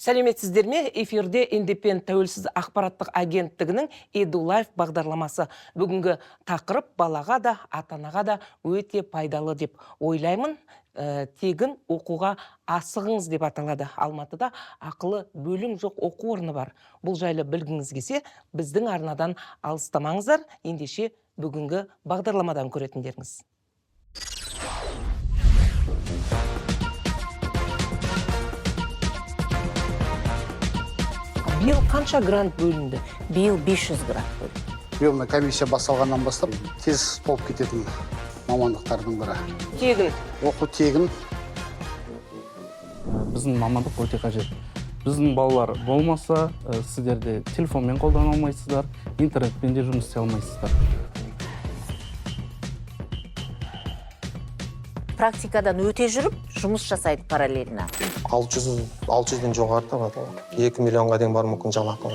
Сәлеметсіздер ме? Эфирде Индепендент тәуелсіз ақпараттық агенттігінің EduLife бағдарламасы. Бүгінгі тақырып балаға да, ата-анаға да өте пайдалы деп ойлаймын. Тегін оқуға асығыңыз деп аталады. Алматыда ақылы бөлім жоқ оқу орны бар. Бұл жайлы білгіңіз келсе, біздің арнадан алыстамаңыздар. Ендеше бүгінгі бағдарламадан көретіндеріңіз. Биыл қанша грант бөлінді? Биыл 500 грант бөлінді. Биыл комиссия басталғаннан бастап тез толып кететін мамандықтардың бірі. Тегін. Оқу тегін. Біздің мамандық өте қажет. Біздің балалар болмаса, сіздерде телефонмен қолдана алмайсыздар, интернетпен де жұмыс істей алмайсыздар. Практикадан өте жүріп, жұмыс жасайды параллельно. 600-ден жоғары табады. 2 миллионға дейін бар мүмкін жалақы.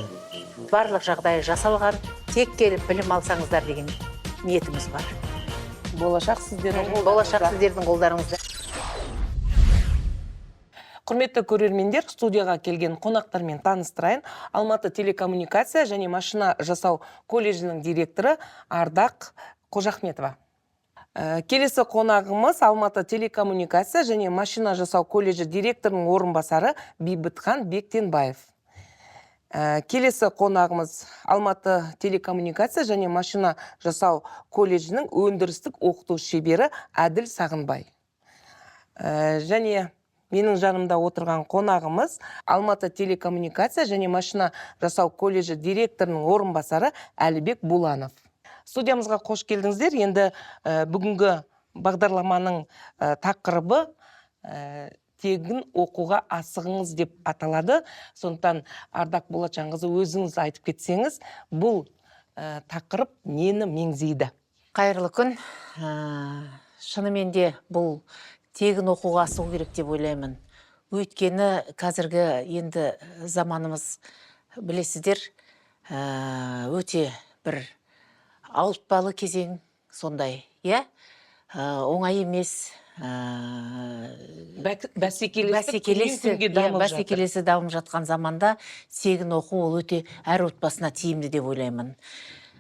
Барлық жағдайы жасалған, тек келіп білім алсаңыздар деген ниетіміз бар. Болашақ сіздердің қолдарыңызда. Құрметті көрермендер, студияға келген қонақтармен таныстырайын. Алматы телекоммуникация және машина жасау колледжінің директоры Ардақ Қожахметова. Келесі қонағымыз Алматы телекоммуникация және машина жасау колледжі директорының орынбасары Бейбітхан Бектенбаев. Келесі қонағымыз Алматы телекоммуникация және машина жасау колледжінің өндірістік оқыту шебері Әділ Сағынбай. Және менің жанымда отырған қонағымыз Алматы телекоммуникация және машина жасау колледжі директорының орынбасары Әлібек Буланов. Студиямызға қош келдіңіздер. Енді бүгінгі бағдарламаның тақырыбы тегін оқуға асығыңыз деп аталады. Сондықтан Ардақ Болатжанқызы өзіңіз айтып кетсеңіз, бұл тақырып нені меңзейді? Қайырлы күн. Шынымен де бұл тегін оқуға асығу керек деп ойлаймын. Өйткені қазіргі енді заманымыз білесіздер, өте бір ауыртпалы кезең сондай, иә? Оңай емес. Бәсекелесі дамып жатқан заманда тегін оқу ол өте әр отбасына тиімді деп ойлаймын.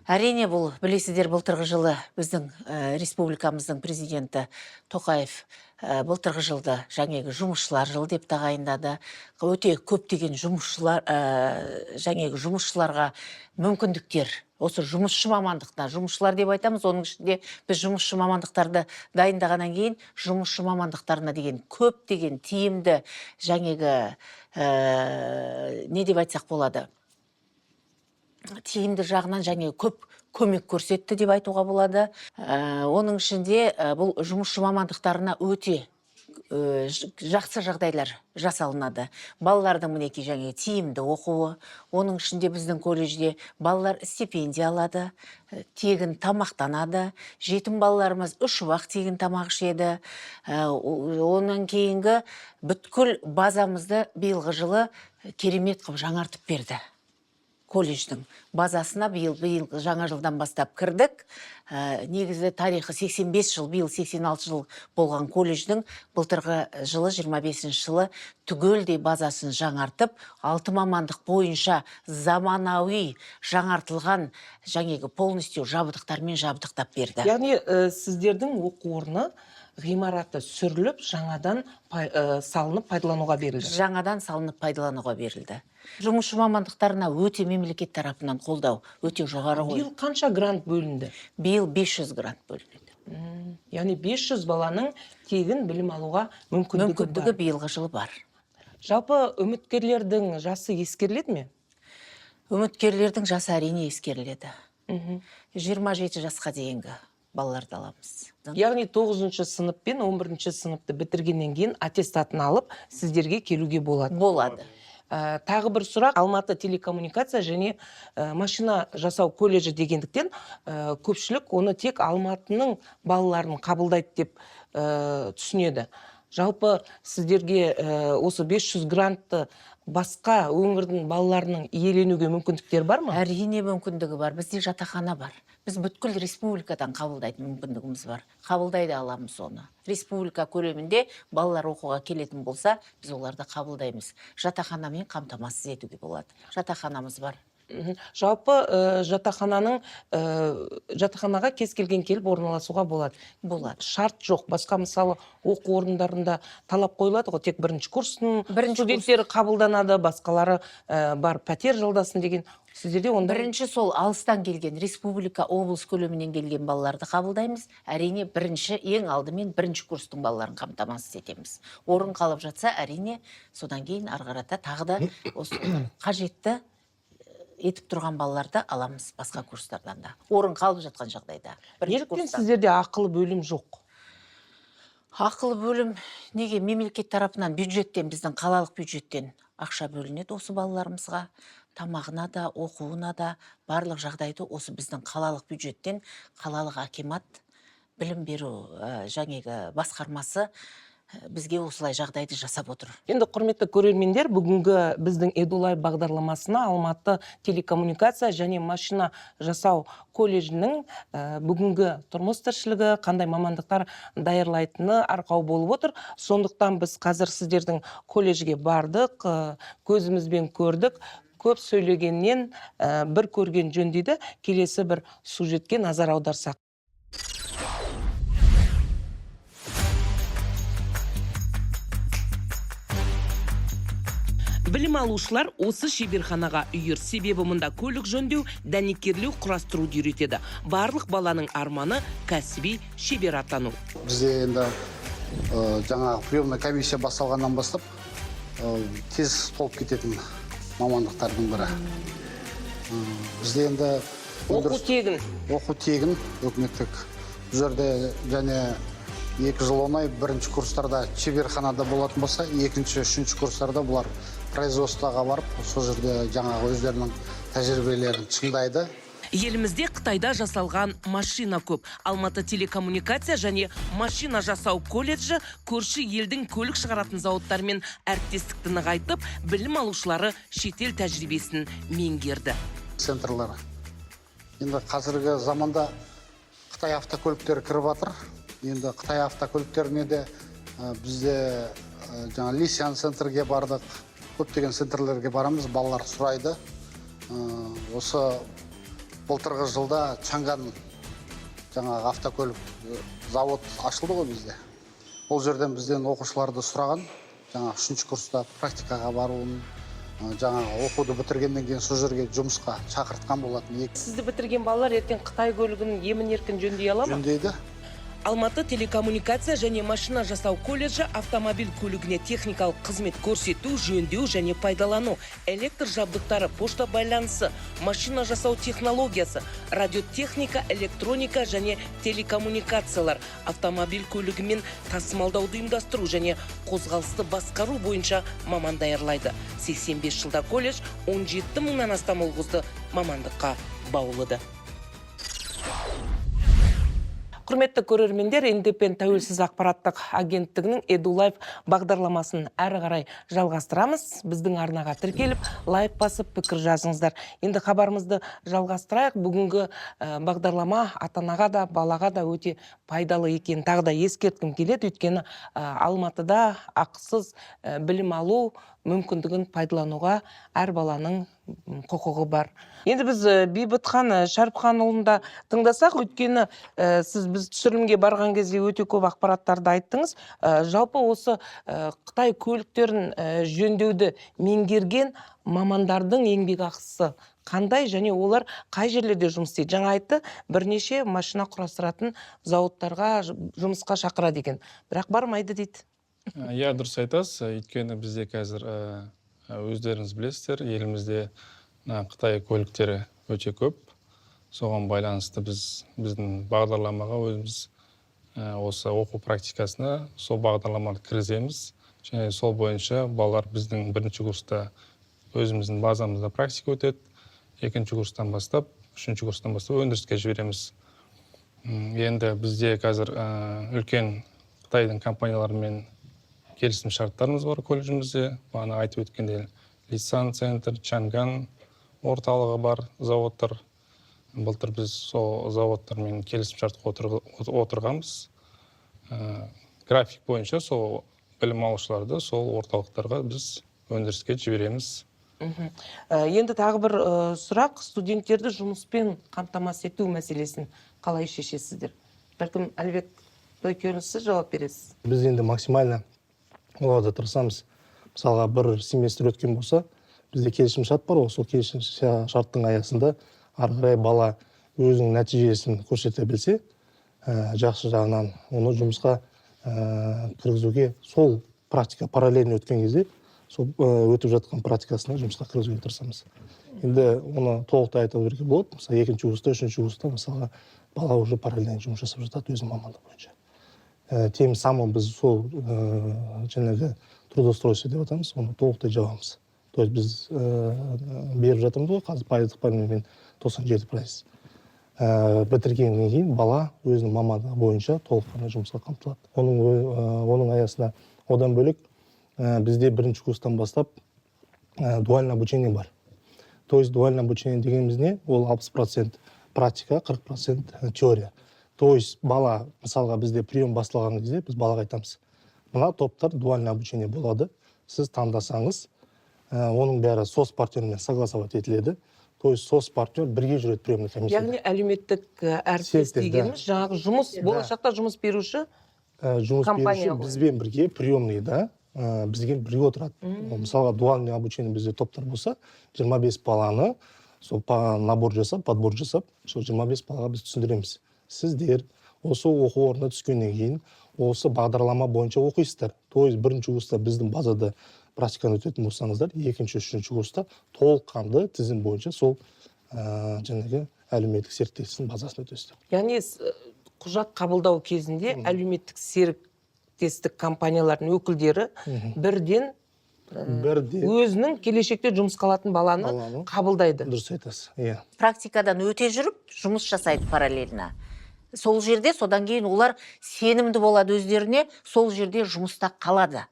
Әрине бұл, білесіздер, былтырғы жылы біздің республикамыздың президенті Тоқаев былтырғы жылды жаңағы жұмысшылар жылы деп тағайындады. Өте көптеген жұмысшыларға мүмкіндіктер, осы жұмысшы мамандықтар, жұмысшылар деп айтамыз, оның ішінде біз жұмысшы мамандықтарды дайындағаннан кейін жұмысшы мамандықтарына деген көптеген тиімді жаңағы не деп айтсақ болады? Тиімді жағынан және көп көмек көрсетті деп айтуға болады. Оның ішінде бұл жұмысшы мамандықтарына өте жақсы жағдайлар жасалынады. Балалардың мінекей жаңа тиімді оқуы, оның ішінде біздің колледжде балалар стипендия алады, тегін тамақтанады, жетім балаларымыз 3 уақыт тегін тамақ ішеді. Оның кейінгі бүткіл базамызды биылғы жылы керемет қылып жаңартып берді. Колледждің базасына биыл жаңа жылдан бастап кірдік. Негізі тарихы 85 жыл, биыл 86 жыл болған колледждің былтырғы жылы 25 жылы түгелдей базасын жаңартып, 6 мамандық бойынша заманауи жаңартылған жаңағы полностью жабдықтармен жабдықтап берді. Яғни сіздердің оқу орны ғимараты сүріліп, жаңадан салынып пайдалануға берілді. Жаңадан салынып пайдалануға берілді. Жұмысшы мамандықтарына өте мемлекет тарапынан қолдау, өте жоғары ғой. Биыл қанша грант бөлінді? Биыл 500 грант бөлінді. Яғни 500 баланың тегін білім алуға мүмкіндігі биылғы жылы бар. Жалпы үміткерлердің жасы ескеріледі ме? Үміткерлердің жасы әрине ескеріледі. 27 жасқа дейінгі балаларды аламыз. Яғни 9-шы сынып пен 11-ші сыныпты бітіргеннен кейін аттестатын алып, сіздерге келуге болады. Болады. Тағы бір сұрақ, Алматы телекоммуникация және машина жасау колледжі дегендіктен көпшілік оны тек Алматының балаларын қабылдайды деп түсінеді. Жалпы сіздерге осы 500 грантты басқа өңірдің балаларының иеленуге мүмкіндіктер бар ма? Әрине мүмкіндігі бар. Бізде жатақхана бар. Біз бүткіл республикадан қабылдайтын мүмкіндігіміз бар. Қабылдай да аламыз оны. Республика көлемінде балалар оқуға келетін болса, біз оларды қабылдаймыз. Жатақханамен қамтамасыз етуге болады. Жатақханамыз бар. Жалпы жатақханаға кез келген келіп орналасуға болады. Болады. Шарт жоқ. Басқа мысалы оқу орындарында талап қойылады ғой, тек бірінші курстың студенттері қабылданады, басқалары бар пәтер жалдасын деген. Сіздерде онда Бірінші сол алыстан келген, республика, облыс көлемінен келген балаларды қабылдаймыз. Әрине ең алдымен бірінші курстың балаларын қамтамасыз етеміз. Орын қалып жатса, әрине содан кейін арғарата тағы да осы қажетті етіп тұрған балаларды аламыз басқа курстардан да. Орын қалып жатқан жағдайда. неліктен сіздерде ақылы бөлім жоқ? Ақылы бөлім неге? Мемлекет тарапынан, бюджеттен, біздің қалалық бюджеттен ақша бөлінеді осы балаларымызға. Тамағына да, оқуына да барлық жағдайды осы біздің қалалық бюджеттен, қалалық акимат, білім беру басқармасы бізге осылай жағдайды жасап отыр. Енді құрметті көрермендер, бүгінгі біздің Edulife'ы бағдарламасына Алматы телекоммуникация және машина жасау колледжінің бүгінгі тұрмыс тіршілігі, қандай мамандықтар даярлайтыны арқау болып отыр. Сондықтан біз қазір сіздердің колледжге бардық, көзімізбен көрдік. Көп сөйлегеннен бір көрген жөн дейді. Келесі бір сюжетке назар аударсақ. Білім алушылар осы шеберханаға үйір, себебі мұнда көлік жөндеу, дәнекерлеу, құрастыруды үйретеді. Барлық баланың арманы кәсіби шебер атану. Бізде енді жаңағы приемный комиссия басталғаннан бастап тез толып кететін мамандықтардың бірі. Бізде енді оқу тегін өкіметтік. Бұл жерде және 2 жыл оңай бірінші курстарда шеберханада болатын болса, екінші, үшінші курстарда бұлар производствоға барып, сол жерде жаңағы өздерінің тәжірибелерін шыңдайды. Елімізде Қытайда жасалған машина көп. Алматы телекоммуникация және машина жасау колледжі көрші елдің көлік шығаратын зауыттармен әріптестікті нығайтып, білім алушылары шетел тәжірибесін меңгерді. Центрлары. Енді қазіргі заманда Қытай автокөліктері кіріп жатыр. Енді Қытай автокөліктеріне де бізде жаңа Лисян центрге бардық. Көптеген центрлерге барамыз, балалар сұрайды. Осы былтырғы жылда Чанган жаңағы автокөлік завод ашылды ғой бізде. Ол жерден бізден оқушыларды сұраған, жаңағы 3-ші курста практикаға баруын, жаңағы оқуды бітіргеннен кейін сол жерге жұмысқа шақыртқан болатын. Сізді бітірген балалар ертең Қытай көлігінің емін-еркін жөндей ала ма? Жөндейді. Алматы телекоммуникация және машина жасау колледжі автомобиль көлігіне техникалық қызмет көрсету, жөндеу және пайдалану, электр жабдықтары, пошта байланысы, машина жасау технологиясы, радиотехника, электроника және телекоммуникациялар, автомобиль көлігімен тасымалдауды ұйымдастыру және қозғалысты басқару бойынша маман даярлайды. 85 жылда колледж 17 мыңнан астам ұл-қызды мамандыққа баулыды. Құрметті көрермендер, Independent тәуелсіз ақпараттық агенттігінің Edulife'ы бағдарламасын әрі қарай жалғастырамыз. Біздің арнаға тіркеліп, лайк басып, пікір жазыңыздар. Енді хабарымызды жалғастырайық. Бүгінгі бағдарлама ата-анаға да, балаға да өте пайдалы екен. Тағы да ескерткім келеді, өйткені Алматыда ақысыз білім алу мүмкіндігін пайдалануға әр баланың құқығы бар. Енді біз Бейбітхан Шәріпханұлында тыңдасақ, өйткені біз түсірілімге барған кезде өте көп ақпараттарды айттыңыз. Жалпы осы Қытай көліктерін жөндеуді меңгерген мамандардың еңбек ақысы қандай және олар қай жерлерде жұмыс істейді? Жаңа айтты, бірнеше машина құрастыратын зауыттарға жұмысқа шақырады екен. Бірақ бармайды дейді. Иә, дұрыс айтасыз. Өйткені бізде қазір өздеріңіз білесіздер, елімізде Қытай көліктері өте көп. Соған байланысты біздің бағдарламаға өзіміз осы оқу практикасына сол бағдарламаны кіргіземіз. Және сол бойынша балалар біздің бірінші курста өзіміздің базамызда практика өтеді. Екінші курстан бастап, үшінші курстан бастап өндіріске жібереміз. Енді бізде қазір үлкен Қытайдың компанияларымен келісім шарттарымыз бар колледжімізде. Бағана айтып өткендей Лисан центр, Чанган орталығы бар заводтар. Былтыр біз сол заводтармен келісімшартқа отырғанбыз. График бойынша сол білім алушыларды сол орталықтарға біз өндіріске жібереміз. Енді тағы бір сұрақ, студенттерді жұмыспен қамтамасыз ету мәселесін қалай шешесіздер? Бәлкім Әлібек Тойкелін сіз жауап бересіз. Біз енді максимально оларда тырысамыз. Мысалға бір семестр өткен болса, бізде келісім шарт бар, сол келісім шарттың аясында ары қарай бала өзінің нәтижесін көрсете білсе, жақсы жағынан оны жұмысқа кіргізуге, сол практика параллельно өткен кезде, сол өтіп жатқан практикасына жұмысқа кіргізуге тырысамыз. Енді оны толықтай айта беруге болады. Мысалы, екінші курста, үшінші курста, мысалға, бала уже параллельно жұмыс жасап жатады өзінің мамандығы бойынша. Тем самым біз сол жаңағы трудоустройство деп атамыз, оны толықтай жабамыз. То есть біз беріп жатырмыз ғой, қазір пайыздық пәнмен 97%. Бітіргеннен кейін бала өзінің мамандығы бойынша толыққанды жұмысқа қамтылады. Оның аясында одан бөлек бізде бірінші курстан бастап дуальное обучение бар. То есть дуальное обучение дегеніміз не? Ол 60% практика, 40% теория. То есть бала, мысалға бізде прием басталған кезде біз балаға айтамыз. Мына топтар дуальное обучение болады. Сіз таңдасаңыз, оның бәрі сос партнермен согласовать етіледі. То есть сос партнер бірге жүреді приемный комиссияда. Яғни әлеуметтік әріптес дегеніміз, жаңағы жұмыс, болашақта жұмыс беруші компания. Бізбен бірге приемныйда бізге бірге отырады. Мысалға дуальный обучение бізде топтар болса, 25 баланы сол набор жасап, подбор жасап, сол 25 балаға біз түсіндіреміз. Сіздер осы оқу орнына түскеннен кейін осы бағдарлама бойынша оқисыздар. То есть бірінші курста біздің базада практиканы өтетін болсаңыздар, екінші, үшінші курста толыққанды тізім бойынша сол жаңағы әлеуметтік серіктестіктің базасын өтесіздер. Яғни құжат қабылдау кезінде әлеуметтік серіктестік компаниялардың өкілдері бірден өзінің келешекте жұмысқа алатын баланы қабылдайды. Дұрыс айтасыз. Иә. Практикадан өте жүріп, жұмыс жасайды параллельно. Сол жерде, содан кейін олар сенімді болады өздеріне, сол жерде жұмыста қалады.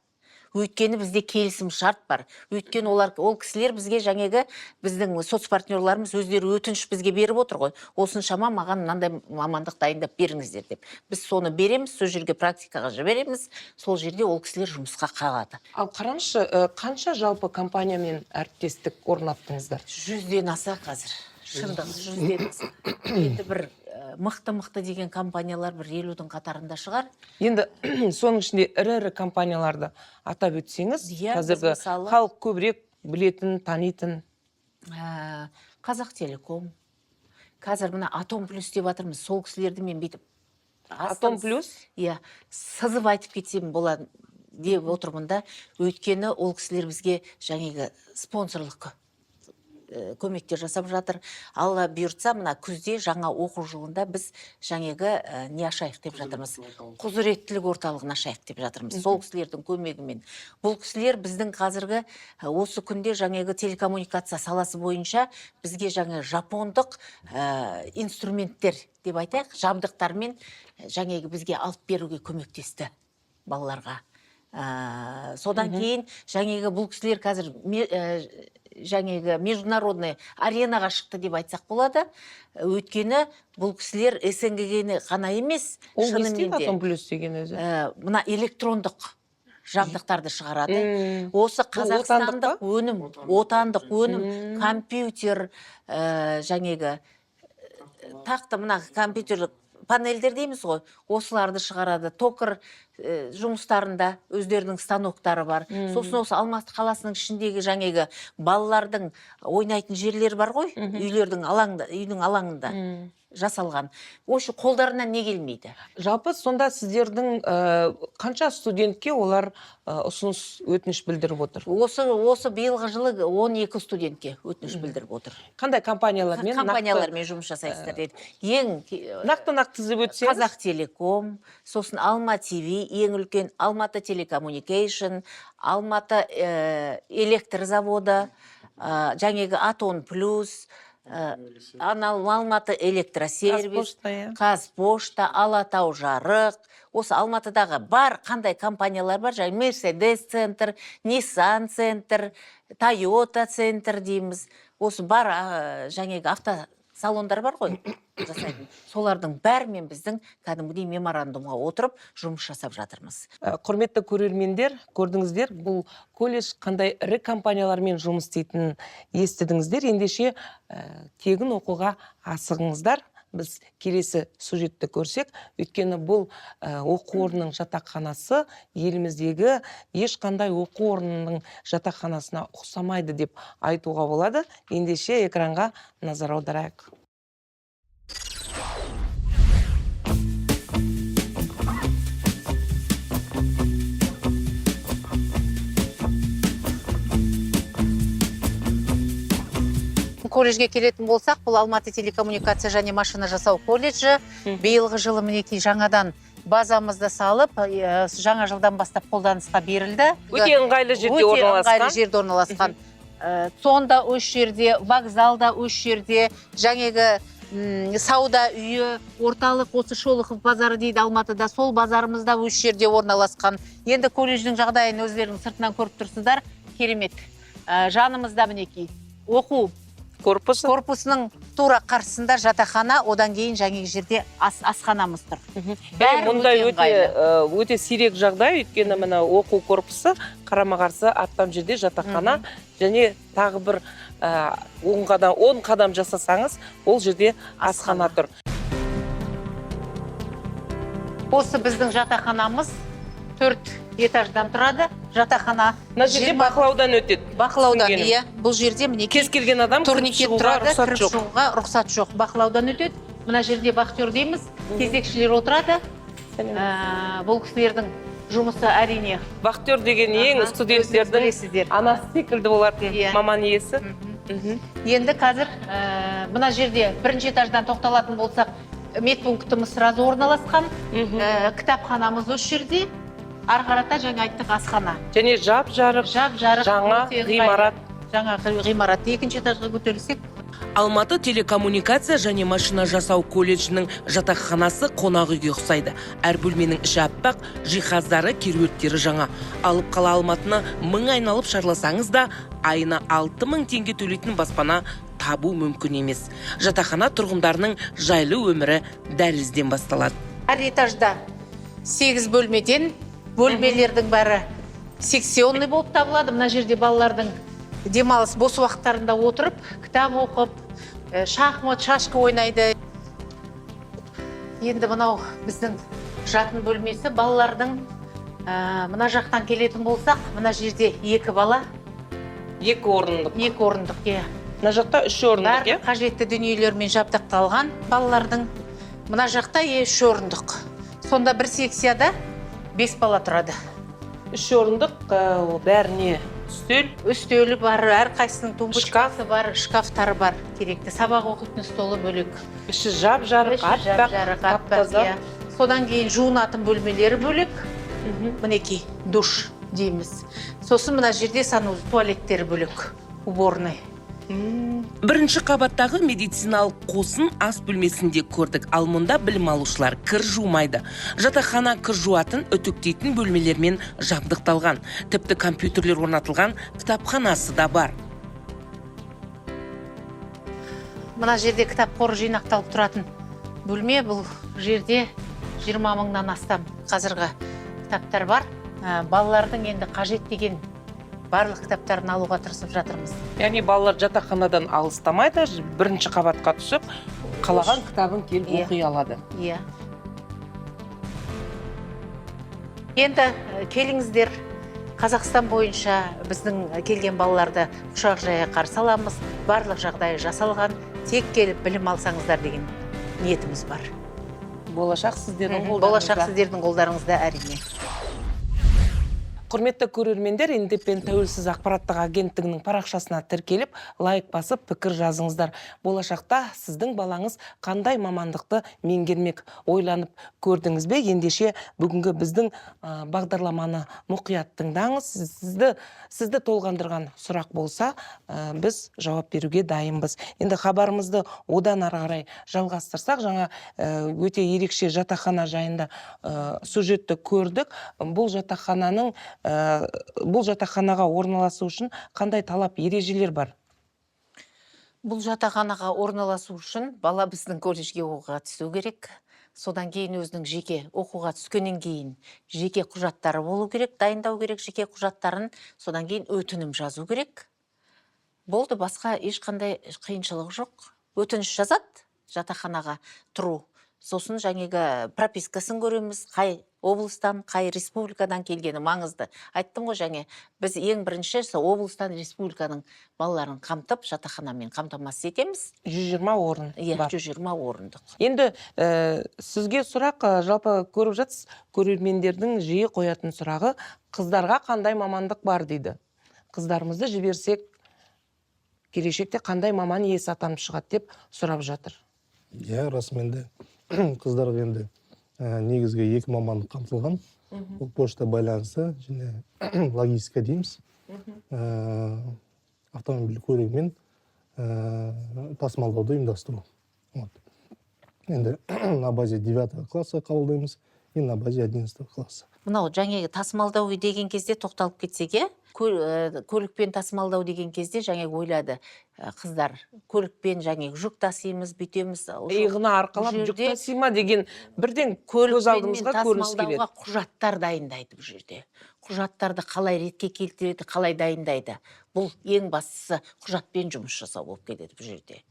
Өйткені бізде келісім шарт бар. Өйткені ол кісілер бізге жаңағы біздің соцпартнерларымыз өздері өтініш бізге беріп отыр ғой. Осыншама маған мынандай мамандық дайындап беріңіздер деп. Біз соны береміз, сол жерге практикаға жібереміз, сол жерде ол кісілер жұмысқа қалады. Ал қараңызшы, қанша жалпы компаниямен әріптестік орнаттыңыздар? 100-ден аса қазір. Шындығы 100-ден аса. Енді бір мықты деген компаниялар бір 50-дің қатарында шығар. Енді соның ішінде ірі компанияларды атап өтсеңіз, қазіргі халық көбірек білетін, танитын. Қазақтелеком. Қазір мына Атом плюс деп жатырмыз. Сол кісілерді мен бүйтіп Атом плюс? Иә, сызып айтып кетсем болады деп отырмын да. Өйткені ол кісілер бізге жаңағы спонсорлық көмектер жасап жатыр. Алла бұйыртса, мына күзде жаңа оқу жылында біз жаңағы не ашайық деп жатырмыз. Құзыреттілік орталығын ашайық деп жатырмыз. Сол кісілердің көмегімен. Бұл кісілер біздің қазіргі осы күнде жаңағы телекоммуникация саласы бойынша бізге жаңа жапондық инструменттер деп айтайық, жабдықтармен жаңағы бізге алып беруге көмектесті балаларға. Содан кейін жаңағы бұл кісілер қазір жаңағы международный аренаға шықты деп айтсақ болады. Өйткені бұл кісілер СНГ-ге ғана емес, шынымен де Атом плюс деген өзі. Мына электрондық жабдықтарды шығарады. Осы қазақстандық өнім, отандық өнім, компьютер, жаңағы тақты мына компьютерлік панельдер дейміз ғой, осыларды шығарады. Токар жұмыстарында өздерінің станоктары бар. Сосын осы Алматы қаласының ішіндегі жаңағы балалардың ойнайтын жерлер бар ғой, үйдің алаңында жасалған. Осы қолдарынан не келмейді? Жалпы сонда сіздердің қанша студентке олар ұсыныс өтініш білдіріп отыр? Осы биылғы жылы 12 студентке өтініш білдіріп отыр. Қандай компаниялармен? Компаниялармен жұмыс жасайсыздар деді. Ең нақты тізіп өтсеңіз? Қазақтелеком, сосын Алма ТВ, ең үлкен Алматы телекоммуникейшн, Алматы электрзаводы, жаңағы Атом плюс, Алматы электросервис, Қазпошта, Алатау жарық, осы Алматыдағы бар қандай компаниялар бар, жаңағы Мерседес центр, Ниссан центр, Toyota центр дейміз. Осы бар жаңағы автосалондар бар ғой жасайтын. Солардың бәрімен біздің кәдімгідей меморандумға отырып жұмыс жасап жатырмыз. Құрметті көрермендер, көрдіңіздер, бұл колледж қандай ірі компаниялармен жұмыс істейтінін естідіңіздер. Ендеше тегін оқуға асығыңыздар. Біз келесі сюжетті көрсек, өйткені бұл оқу орнының жатақханасы еліміздегі ешқандай оқу орнының жатақханасына ұқсамайды деп айтуға болады. Ендеше экранға назар аударайық. Колледжге келетін болсақ, бұл Алматы телекоммуникация және машина жасау колледжі. Биылғы жылы мінекей жаңадан базамызды салып, жаңа жылдан бастап қолданысқа берілді. Өте ыңғайлы жерде орналасқан. Өте ыңғайлы жерде орналасқан. Сонда өш жерде, вокзалда өш жерде, жаңағы сауда үйі, орталық осы Шолохов базары дейді Алматыда, сол базарымызда өш жерде орналасқан. Енді колледждің жағдайын өздерінің сыртынан көріп тұрсыздар, керемет. Жанымызда мінекей оқу корпусының тура қарсысында жатақхана, одан кейін жаңағы жерде асханамыз тұр. Мұндай өте сирек жағдай, өйткені мына оқу корпусы қарама-қарсы аттам жерде жатақхана, және тағы бір 10 қадам жасасаңыз, ол жерде асхана тұр. Осы біздің жатақханамыз 4 этаждан тұрады. Жатақхана Мына жерде бақылаудан өтеді. Бақылаудан, иә. Бұл жерде кез келген адам кіріп шығуға рұқсат жоқ. Бақылаудан өтеді. Мына жерде вахтер дейміз, кезекшілер отырады. Бұл кісілердің жұмысы әрине. Вахтер деген ең студенттердің анасы секілді болатын маман иесі. Енді қазір мына жерде бірінші этаждан тоқталатын болсақ, медпунктіміз сразу орналасқан. Кітапханамыз осы жерде. Арқарата жаңа айттық асхана. Және жап-жарық жаңа ғимарат. Жаңа ғимарат. Екінші этажға көтерілсек. Алматы телекоммуникация және машина жасау колледжінің жатақханасы қонақ үйге ұқсайды. Әр бөлменің іші аппақ, жиһаздары, кереуеттері жаңа. Алып қала Алматыны 1000 айналып шарласаңыз да, айына 6000 теңге төлейтін баспана табу мүмкін емес. Жатақхана тұрғындарының жайлы өмірі дәлізден басталады. Әр этажда 8 бөлмеден, бөлмелердің бәрі секционный болып табылады. Мына жерде балалардың демалыс бос уақыттарында отырып, кітап оқып, шахмат, шашка ойнайды. Енді мынау біздің жатын бөлмесі. Балалардың мына жақтан келетін болсақ, мына жерде 2 бала. 2 орындық. 2 орындық, е. Мына жақта 3 орындық, е? Қажетті дүниелермен жабдықталған балалардың. Мына жақта 3 орындық. Сонда бір секцияда 5 бала тұрады. 3 орындық, бәріне Үстелі бар, әрқайсының тумбочкасы бар, шкафтары бар, керекті. Сабақ оқитын столы бөлек. Іші жап-жарық, аппақ. Содан кейін жуынатын бөлмелері бөлек. Мінекей, душ дейміз. Сосын мына жерде санузел, туалеттері бөлек, уборный. Бірінші қабаттағы медициналық қосын ас бөлмесінде көрдік. Ал мұнда білім алушылар кір жумайды. Жатақхана кір жуатын, үтіктейтін бөлмелермен жабдықталған. Тіпті компьютерлер орнатылған кітапханасы да бар. Мына жерде кітап қоры жинақталып тұратын бөлме. Бұл жерде 20 000-нан астам қазіргі кітаптар бар. Балалардың енді қажет деген барлық кітаптарын алуға тырысып жатырмыз. Яғни балалар жатақханадан алыстамайды, бірінші қабатқа түсіп, қалаған кітабын келіп оқи алады. Иә. Енді келіңіздер, Қазақстан бойынша біздің келген балаларды құшақ жая қарсы аламыз. Барлық жағдайы жасалған, тек келіп білім алсаңыздар деген ниетіміз бар. Болашақ сіздердің қолдарыңызда әрине. Құрметті көрермендер, Индепендент тәуелсіз ақпараттық агенттігінің парақшасына тіркеліп, лайк басып, пікір жазыңыздар. Болашақта сіздің балаңыз қандай мамандықты меңгермек ойланып көрдіңіз бе? Ендеше бүгінгі біздің бағдарламаны мұқият тыңдаңыз. Сізді толғандырған сұрақ болса, біз жауап беруге дайынбыз. Енді хабарымызды одан ары қарай жалғастырсақ, жаңа өте ерекше жатақхана жайында сюжетті көрдік. Бұл жатақхананың бұл жатақханаға орналасу үшін қандай талап ережелер бар? Бұл жатақханаға орналасу үшін бала біздің колледжге оқуға түсу керек. Содан кейін өзінің жеке оқуға түскеннен кейін жеке құжаттары болу керек, дайындау керек жеке құжаттарын, содан кейін өтінім жазу керек. Болды, басқа ешқандай қиыншылық жоқ. Өтініш жазады жатақханаға тұру. Сосын жаңегі пропискасын көреміз, қай облыстан, қай республикадан келгені маңызды. Айттым ғой жаңе, біз ең бірінші облыстан республиканың балаларын қамтып, жатақханамен қамтамасыз етеміз. 120 орын бар. 120 орындық. Енді сізге сұрақ, жалпы көріп жатсыз, көрермендердің жиі қоятын сұрағы, қыздарға қандай мамандық бар дейді. Қыздарымызды жіберсек, келешекте қандай маман иесі атанып шығады деп сұрап жатыр. Иә, расымен қыздарға енді негізгі 2 мамандық қамтылған. Бұл почта байланысы және логистика дейміз. Автомобиль көлігімен тасымалдауды ұйымдастыру. Енді на базе 9 класса қабылдаймыз, и на базе 11 класса. Мынау жаңегі тасымалдау деген кезде тоқталып кетсек, көлікпен тасымалдау деген кезде жаңегі ойлады қыздар, көлікпен жаңегі жүк тасимыз, бүйтеміз. Иығына арқалап жүк тасима деген бірден көз алдымызға көрініс келеді. Тасымалдауға құжаттар дайындайды бұл жерде. Құжаттарды қалай ретке келтіреді, қалай дайындайды. Бұл ең бастысы құжатпен жұмыс жасау болып келеді бұл жерде.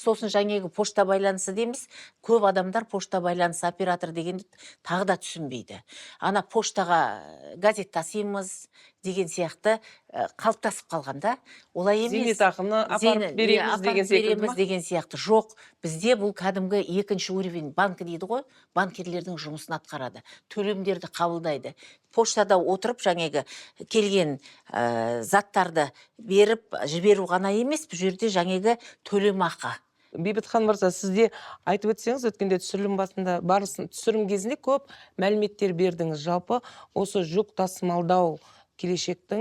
Сосын жаңегі пошта байланысы дейміз, көп адамдар пошта байланысы оператор дегенді тағы да түсінбейді. Ана поштаға газет тасимыз деген сияқты қалыптасып қалғанда, олай емес. Зейнетақыны апарып береміз деген сияқты. Жоқ, бізде бұл кәдімгі екінші уровень банкі дейді ғой, банкерлердің жұмысын атқарады, төлемдерді қабылдайды. Поштада отырып жаңегі келген заттарды беріп жіберу ғана емес, бұл жерде жаңегі төлемақы. Бейбітхан мырза, сізде айтып өтсеңіз, өткенде түсірілім басында түсірім кезінде көп мәліметтер бердіңіз. Жалпы осы жүк тасымалдау келешекте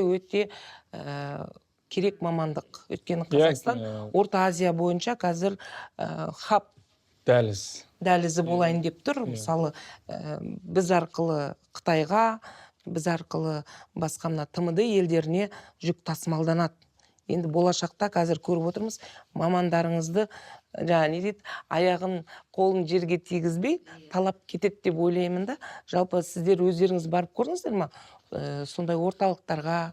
өте керек мамандық. Өйткені Қазақстан Орта Азия бойынша қазір хаб дәлізі болайын деп тұр. Мысалы, біз арқылы Қытайға, біз арқылы басқа мына ТМД елдеріне жүк тасымалданады. Енді болашақта қазір көріп отырмыз, мамандарыңызды аяғын қолын жерге тигізбей талап кетеді деп ойлаймын да. Жалпы сіздер өздеріңіз барып көрдіңіздер ма? Сондай орталықтарға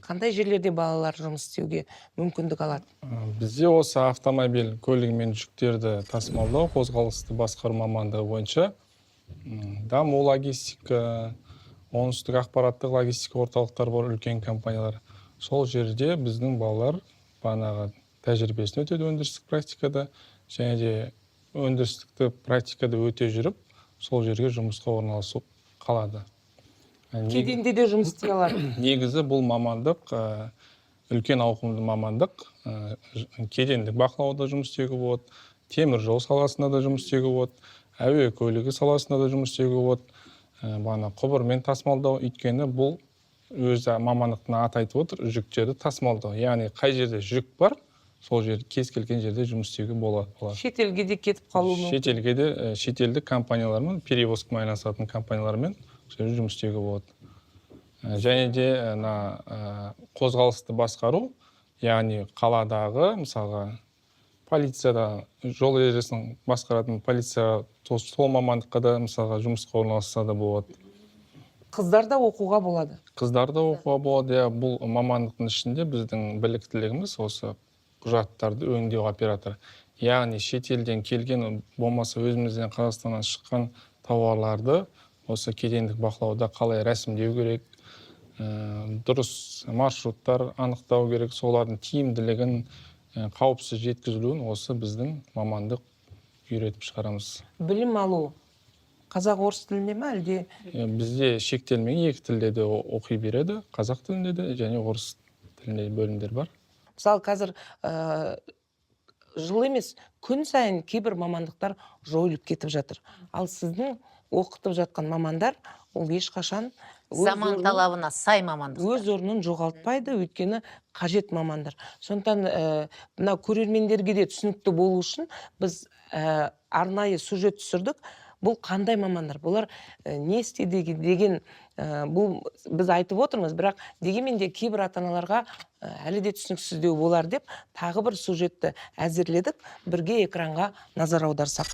қандай жерлерде балалар жұмыс істеуге мүмкіндік алады? Бізде осы автомобиль көлігімен жүктерді тасымалдау, қозғалысты басқару мамандығы бойынша даму логистика, оңтүстік ақпараттық логистика орталықтар бар, үлкен компаниялар. Сол жерде біздің балалар бағанағы тәжірибесін өтеді өндірістік практикада, және де өндірістікті практикада өте жүріп, сол жерге жұмысқа орналасып қалады. Кеденде де жұмыс істей алады. Негізі бұл мамандық үлкен ауқымды мамандық. Кедендік бақылауда жұмыс істеуге болады, темір жол саласында да жұмыс істеуге болады, әуе көлігі саласында да жұмыс істеуге болады. Бағана құбырмен тасымалдау, өйткені бұл өзі мамандықтың аты айтып отыр, жүктерді тасымалдау. Яғни қай жерде жүк бар, сол жерде кез келген жерде жұмыс істеуге болады. Шетелге де кетіп қалуы мүмкін. Шетелге де шетелдік компаниялармен, перевозкамен айналысатын компаниялармен жұмыс істеуге болады. Және де қозғалысты басқару, яғни қаладағы, мысалға, полицияда жол ережесін басқаратын полиция сол мамандыққа да мысалға жұмысқа орналасса да болады. Қыздар да оқуға болады. Қыздар да оқуға болады. Бұл мамандықтың ішінде біздің біліктілігіміз осы құжаттарды өңдеу оператор. Яғни шетелден келген, болмаса өзімізден Қазақстаннан шыққан тауарларды осы кедендік бақылауда қалай рәсімдеу керек, дұрыс маршруттар анықтау керек, солардың тиімділігін, қауіпсіз жеткізілуін осы біздің мамандық үйретіп шығарамыз. Білім алу қазақ орыс тілінде ме, әлде? Бізде шектелмеген 2 тілде де оқи береді, қазақ тілінде де және орыс тілінде бөлімдер бар. Мысалы, қазір жыл емес, күн сайын кейбір мамандықтар жойылып кетіп жатыр. Ал сіздің оқытып жатқан мамандар, ол ешқашан заман талабына сай мамандықтар. Өз орнын жоғалтпайды, өйткені қажет мамандар. Сондықтан мына көрермендерге де түсінікті болу үшін біз арнайы сюжет түсірдік. бұл қандай мамандар, бұлар не істеді деген бұл біз айтып отырмыз, бірақ дегенмен де кейбір ата-аналарға әлі де түсініксіздеу болар деп тағы бір сюжетті әзірледік, бірге экранға назар аударсақ.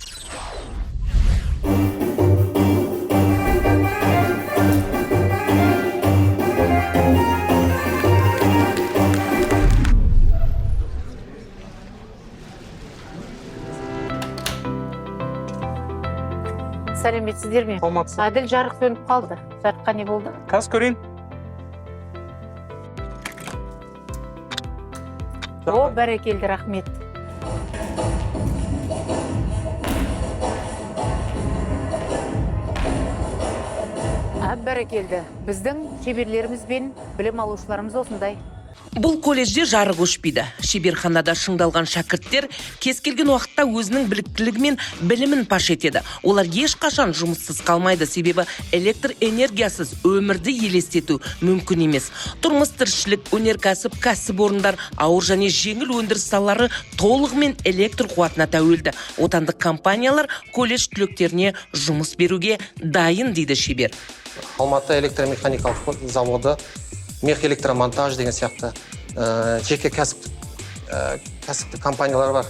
Сәлеметсіздер ме? Саламатсыз. Әділ жарық сөніп қалды. Жарыққа не болды? Қазір көрейін. О, бәрекелді, рахмет. Бәрекелді. Біздің шеберлеріміз бен білім алушыларымыз осындай. Бұл колледжде жарық өшпейді. Шеберханада шыңдалған шәкірттер кез келген уақытта өзінің біліктілігі мен білімін паш етеді. Олар ешқашан жұмыссыз қалмайды, себебі электр энергиясыз өмірді елестету мүмкін емес. Тұрмыс тіршілік, өнеркәсіп, кәсіпорындар, ауыр және жеңіл өндіріс салалары толығымен электр қуатына тәуелді. Отандық компаниялар колледж түлектеріне жұмыс беруге дайын, дейді шебер. Алматы электромеханикалық заводы, мехэлектромонтаж деген сияқты жеке кәсіптік компаниялар бар.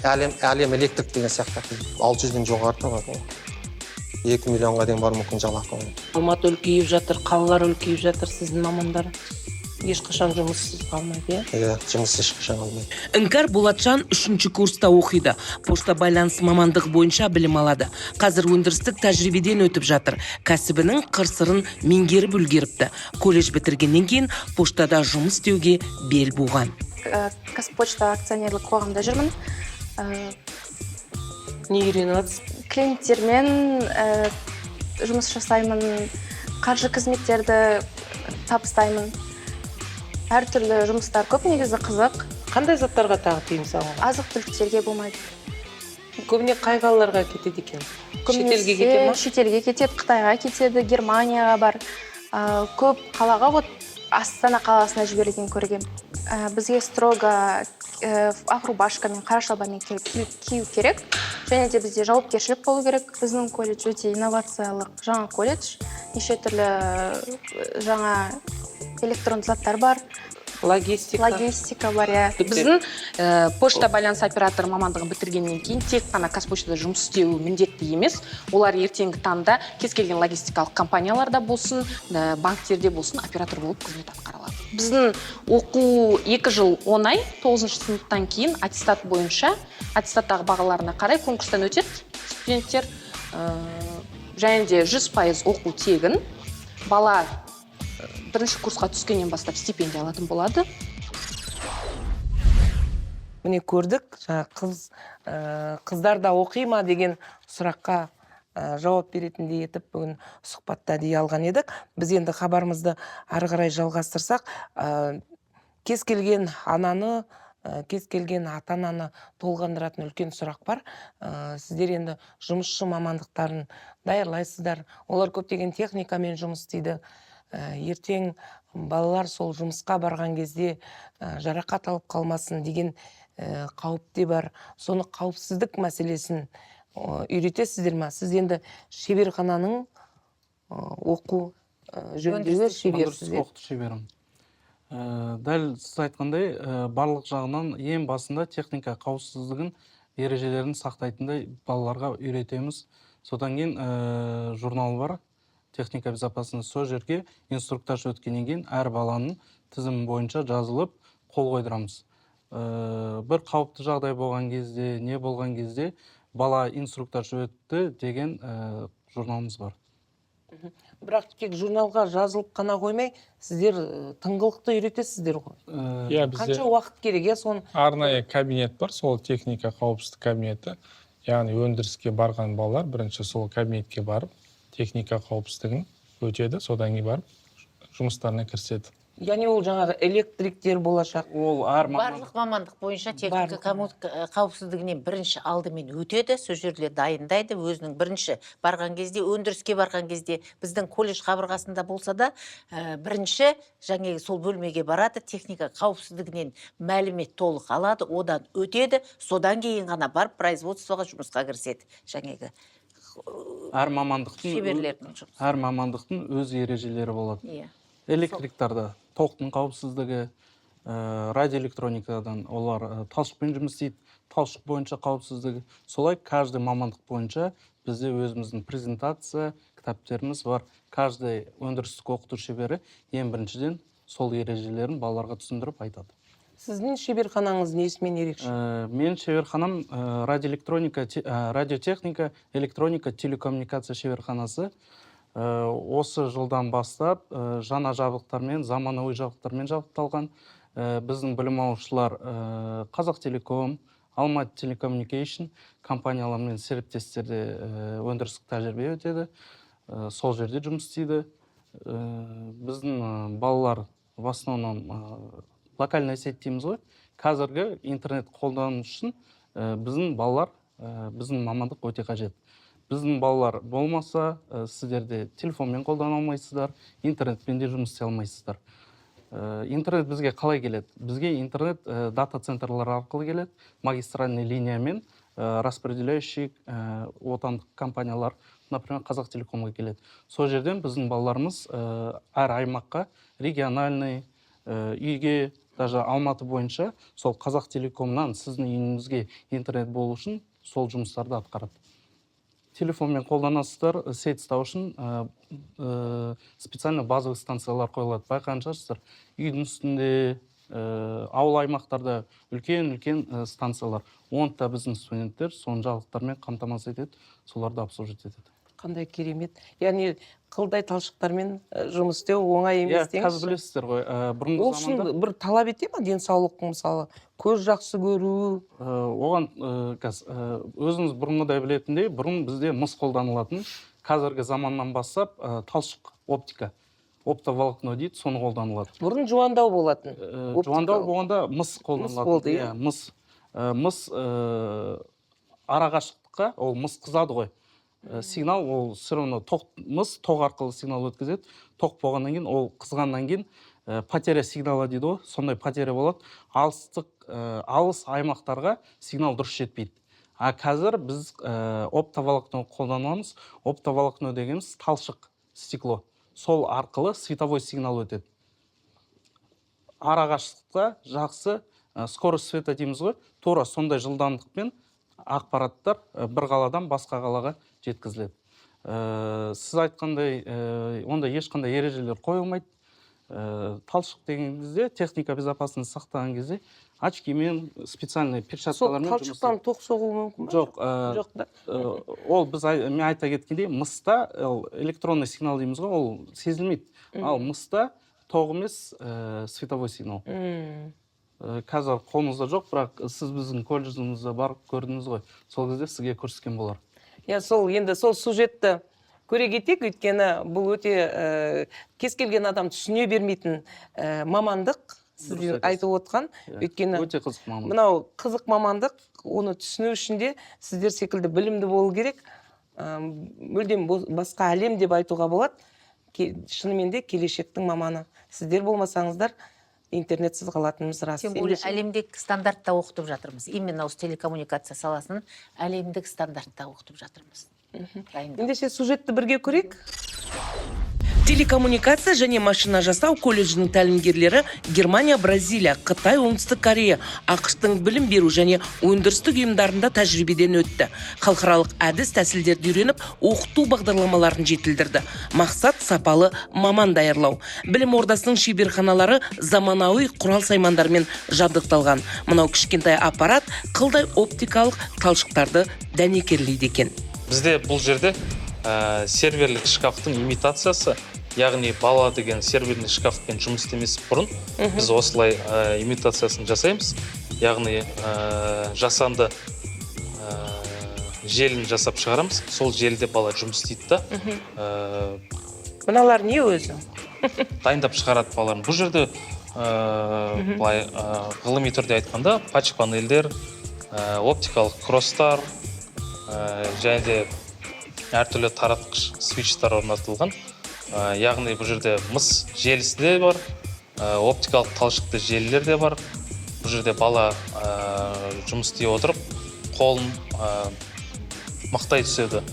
Әлем электрик деген сияқты 600-ден жоғарыда бар. 2 миллионға дейін бар мүмкін жалақы. Алматы үлкейіп жатыр, қалалар үлкейіп жатыр, сіздің мамандар ешқашан жұмыссыз қалмайды, Иә, жұмыс ешқашан қалмайды. Іңкәр Болатжан 3-ші курста оқиды. Пошта байланыс мамандығы бойынша білім алады. Қазір өндірістік тәжірибеден өтіп жатыр. Кәсібінің қыр-сырын меңгеріп үлгеріпті. Колледж бітіргеннен кейін поштада жұмыс істеуге бел буған. Қазпошта акционерлік қоғамда жүрмін. Не үйреніп жатсыз? Клиенттермен жұмыс жасаймын, қаржы қызметтерді табыстаймын. Әртүрлі жұмыстар көп, негізі қызық. Қандай заттарға тағы тыйым салынған? Азық-түліктерге болмайды. Көбіне қай қалаларға кетеді екен? Шетелге кетеді ме? Шетелге кетеді, Қытайға кетеді, Германияға бар. Көп қалаға, вот Астана қаласына жіберілген көргем. Бізге строго ақ рубашкамен, қара шалбармен кию керек. Және де бізде жауапкершілік болу керек. Біздің колледж өте инновациялық жаңа колледж. Неше түрлі жаңа электронды заттар бар. Логистика бар, иә. Біздің пошта байланыс операторы мамандығын бітіргеннен кейін тек қана Қазпоштада жұмыс істеу міндетті емес. Олар ертеңгі таңда кез келген логистикалық компанияларда болсын, банктерде болсын, оператор болып қызмет атқара алады. Біздің оқу 2 жыл 10 ай, 9-шы сыныптан кейін аттестат бойынша, аттестаттағы бағаларына қарай конкурстан өтеді студенттер. Және де 100% оқу тегін. Бала бірінші курсқа түскеннен бастап стипендия алатын болады. Міне көрдік, қыздар да оқи ма деген сұраққа жауап беретіндей етіп бүгін сұхбатта дей алған едік. Біз енді хабарымызды ары қарай жалғастырсақ, кез келген ананы, кез келген ата-ананы толғандыратын үлкен сұрақ бар. Сіздер енді жұмысшы мамандықтарын даярлайсыздар. Олар көптеген техникамен жұмыс істейді. Ертең балалар сол жұмысқа барған кезде жарақат алып қалмасын деген қауіпте бар. Соны қауіпсіздік мәселесін үйретесіздер ме? Сіз енді шеберхананың оқу жөніндегі шеберсіздер. Шеберім. Дәл сіз айтқандай, барлық жағынан ең басында техника қауіпсіздігін ережелерін сақтайтындай балаларға үйретеміз. Содан кейін журнал бар. Техника безопасности, сол жерге инструктаж өткеннен кейін әр баланың тізімі бойынша жазылып қол қойдырамыз. Бір қауіпті жағдай болған кезде, не болған кезде бала инструктаж өтті деген журналымыз бар. Бірақ тек журналға жазылып қана қоймай, сіздер тыңғылықты үйретесіздер ғой. Қанша уақыт керек, соны? Арнайы кабинет бар, сол техника қауіпсіздік кабинеті. Яғни өндіріске барған балалар бірінші сол кабинетке барып, техника қауіпсіздігін өтеді, содан кейін барып жұмыстарына кіріседі. Яғни ол жаңағы электриктер болашақ. Ол барлық мамандық бойынша техника қауіпсіздігінен бірінші алдымен өтеді, сол жерде дайындайды, өзінің бірінші барған кезде, өндіріске барған кезде, біздің колледж қабырғасында болса да, бірінші жаңағы сол бөлмеге барады, техника қауіпсіздігінен мәлімет толық алады, одан өтеді, содан кейін ғана барып производствоға жұмысқа кіріседі. Жаңағы әр мамандықтың шеберлердің жұмысы. әр мамандықтың өз ережелері болады. Иә. Электриктарда тоқтың қауіпсіздігі, радиоэлектроникадан олар талшықпен жұмыс істейді, талшық бойынша қауіпсіздігі. Солай каждый мамандық бойынша бізде өзіміздің презентация кітаптеріміз бар. Каждый өндірістік оқыту шебері ең біріншіден сол ережелерін балаларға түсіндіріп айтады. Сіздің шеберханаңыз несімен ерекше? Мен шеберханам радиоэлектроника, радиотехника, электроника, телекоммуникация шеберханасы. Осы жылдан бастап жаңа жабдықтармен, заманауи жабдықтармен жабдықталған. Біздің білім алушылар Қазақтелеком, Алматы телекоммуникейшн компаниялармен серіктестерде өндірістік тәжірибе өтеді. Сол жерде жұмыс істейді. Біздің балалар в основном локальный сеть дейміз ғой. Қазіргі интернет қолдану үшін біздің балалар, біздің мамандық өте қажет. Біздің балалар болмаса, сіздерде телефонмен қолдана алмайсыздар, интернетпен де жұмыс істей алмайсыздар. Интернет бізге қалай келеді? Бізге интернет дата-центрлар арқылы келеді, магистральный линиямен распределяющий отандық компаниялар, например, Қазақтелекомға келеді. Сол жерден біздің балаларымыз әр аймаққа, региональный, үйге, даже Алматы бойынша сол Қазақтелекомнан сіздің үйіңізге интернет болу үшін сол жұмыстарды атқарады. Телефонмен қолданасыздар, сеть ұстау үшін специально базовый станциялар қойылады. Байқаған шығарсыздар, үйдің үстінде, ауыл аймақтарда үлкен станциялар. Онда біздің студенттер соның жабдықтармен қамтамасыз етеді, соларды обслуживать етеді. Қандай керемет. Яғни қылдай талшықтармен жұмыс істеу оңай емес деңіз. Қазір білесіздер ғой, бұрынғы Ол үшін бір талап ете ма денсаулықтың, мысалы, көз жақсы көру? Оған өзіңіз бұрынғыдай білетіндей, бұрын бізде мыс қолданылатын, қазіргі заманнан бастап талшық оптика, оптоволокно дейді, соны қолданылады. Бұрын жуандау болатын. Жуандау болғанда мыс қолданылады. Мыс арақашықтыққа, ол мыс қызады ғой. Сигнал, ол все равно мыс тоқ арқылы сигнал өткізеді. Тоқ болғаннан кейін, ол қызғаннан кейін потеря сигнала дейді ғой, сондай потеря болады. Алыс аймақтарға сигнал дұрыс жетпейді. А қазір біз оптоволокно қолданамыз. Оптоволокно дегеніміз талшық стекло. Сол арқылы световой сигнал өтеді. Арақашықтықта жақсы скорость света дейміз ғой, тура сондай жылдамдықпен ақпараттар бір қаладан басқа қалаға жеткізіледі. Сіз айтқандай, онда ешқандай ережелер қойылмайды. Талшық деген кезде, техника безопасность сақтаған кезде, очкимен, специальный перчаткалармен жұмыс істейді. Талшықтан тоқ соғуы мүмкін ба? Жоқ да. Ол мен айта кеткендей, мыста электронный сигнал дейміз ғой, ол сезілмейді. Ал мыста тоқ емес световой сигнал. Қазір қолыңызда жоқ, бірақ сіз біздің колледжімізде барып көрдіңіз ғой. Сол кезде сізге көрсеткен болар. Енді сол сюжетті көре кетейік, өйткені бұл өте кез келген адам түсіне бермейтін мамандық, сіздер айтып отқан. Өйткені өте қызық мамандық. Мынау қызық мамандық, оны түсіну үшін де сіздер секілді білімді болу керек. Мүлдем басқа әлем деп айтуға болады. Шынымен де келешектің маманы. Сіздер болмасаңыздар, интернетсіз қалатынымыз рас. Тем более әлемдік стандартта оқытып жатырмыз. Именно осы телекоммуникация саласын әлемдік стандартта оқытып жатырмыз. Ендеше сюжетті бірге көрейік. Телекоммуникация және машина жасау колледжінің тәлімгерлері Германия, Бразилия, Қытай, Оңтүстік Корея, ақш-тың білім беру және өндірістік ұйымдарында тәжірибеден өтті. Халықаралық әдіс тәсілдерді үйреніп, оқыту бағдарламаларын жетілдірді. Мақсат сапалы маман даярлау. Білім ордасының шеберханалары заманауи құрал-саймандармен жабдықталған. Мынау кішкентай аппарат қылдай оптикалық талшықтарды дәнекерлейді екен. Бізде бұл жерде серверлік шкафтың имитациясы, яғни бала деген серверлік шкафпен жұмыс істемес бұрын біз осылай имитациясын жасаймыз. Яғни жасанды желін жасап шығарамыз. Сол желіде бала жұмыс істейді да. Мыналар не өзі? Дайындап шығарады балаларын. Бұл жерде ғылыми түрде айтқанда патч панельдер, оптикалық кросстар, және де әртүрлі таратқыш свитчтар орнатылған. Яғни бұл жерде мыс желісі де бар, оптикалық талшықты желілер де бар. Бұл жерде бала жұмыс істей отырып, қолын мақтай түседі.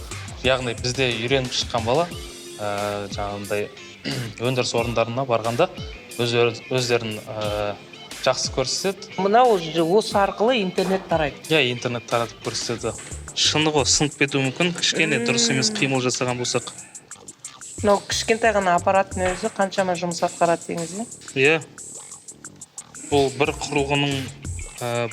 яғни бізде үйреніп шыққан бала жаңағындай өндіріс орындарына барғанда өздерін жақсы көрсетеді. Мынау осы арқылы интернет тарайды. Иә, интернет таратып көрсетеді. Шыны ғой, сынып кетуі мүмкін, кішкене дұрыс емес қимыл жасаған болсақ. Мынау кішкентай ғана аппараттың өзі қаншама жұмыс атқарады деңіз бе? Иә. Бұл бір құрылғының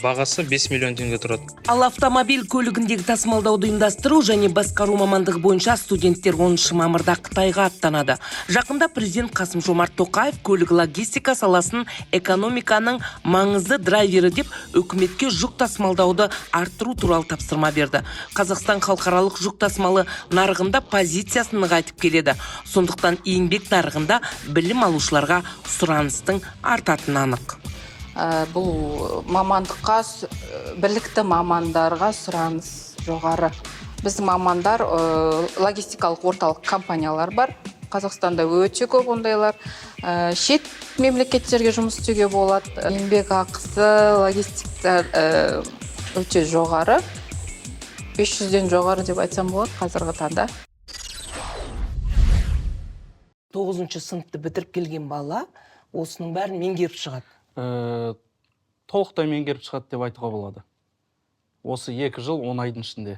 бағасы 5 миллион теңге тұрады. Ал автомобиль көлігіндегі тасымалдауды ұйымдастыру және басқару мамандығы бойынша студенттер 10 мамырда Қытайға аттанады. Жақында президент Қасым-Жомарт Тоқаев көлік логистика саласын экономиканың маңызды драйвері деп үкіметке жүк тасымалдауды арттыру туралы тапсырма берді. Қазақстан халықаралық жүк тасымалы нарығында позициясын нығайтып келеді. Сондықтан еңбек нарығында білім алушыларға сұраныстың артатыны анық. Бұл мамандыққа, білікті мамандарға сұраныс жоғары. Біздің мамандар логистикалық орталық компаниялар бар. Қазақстанда өте көп ондайлар. Шет мемлекеттерге жұмыс істеуге болады. Еңбек ақысы, логистика өте жоғары. 500-ден жоғары деп айтсам болады қазіргі таңда. 9-шы сыныпты бітіріп келген бала осының бәрін меңгеріп шығады. Толықтай меңгеріп шығады деп айтуға болады. Осы 2 жыл 10 айдың ішінде.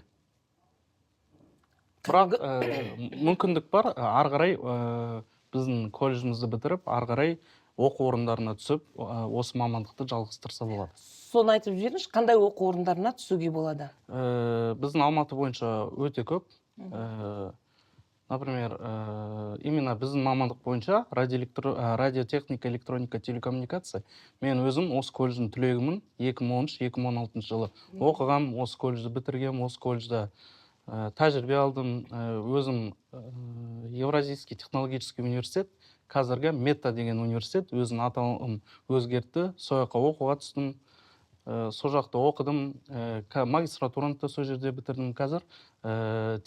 Бірақ мүмкіндік бар, ары қарай біздің колледжімізді бітіріп, ары қарай оқу орындарына түсіп, осы мамандықты жалғастырса болады. Соны айтып жіберіңізші, қандай оқу орындарына түсуге болады? Біздің Алматы бойынша өте көп. Например, именно біздің мамандық бойынша радиотехника, электроника, телекоммуникация. Мен өзім осы колледждің түлегімін. 2013-2016 жылы оқығам, осы колледжді бітіргем, осы колледжда тәжірибе алдым. Өзім Евразийский технологический университет, қазіргі Мета деген университет, өзінің атауын өзгертті. Сол жаққа оқуға түстім. Сол жақта оқыдым. Магистратураны да сол жерде бітірдім. Қазір